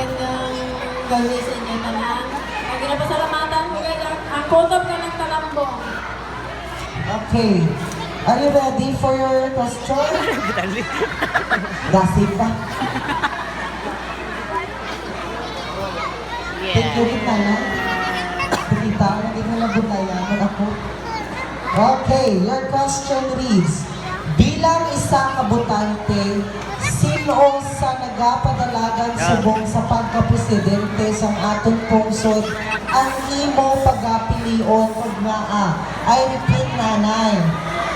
magandang gawi sa inyo tanan. Ang ginapasalamatan ko kayo, ang kutob ka ng talambong. Okay. Are you ready for your question? Gasip ka. Thank you, kita na. Kita, hindi mo nabutayan ako. Okay, your question reads, bilang isang kabutante, sino sa nagapadalagan subong sa pagkapresidente sa atong pungsod ang imo pagapilion ug naa? I repeat, nanay.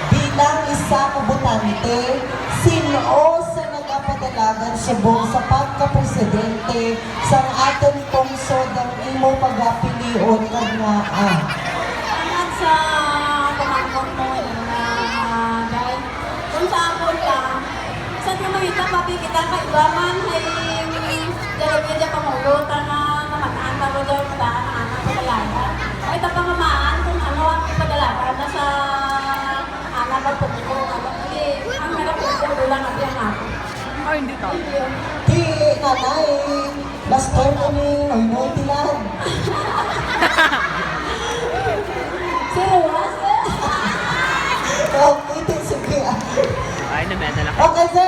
Bilang isang kabutante, sino sa nagapadalagan subong sa pagkapresidente sa atong pungsod ang imo pagapilion ug naa? Salamat sa pamangkot mo dahil kung sa ako lang, sa tumahita pati kita kaibaman ay jalagay dyan pamulutan na namataan ka ro dyan padaan ang anak padalagan. Ay tapamamaan kung ano ang padalagan na sa anak at pagkiko. Hindi, ang harap ko ulang at yung ako. Ay, hindi to. Di, nanay, last time kami, noy-noy tilan. Serious? Okay, sige. Ay, na-medal ako. Okay, sir.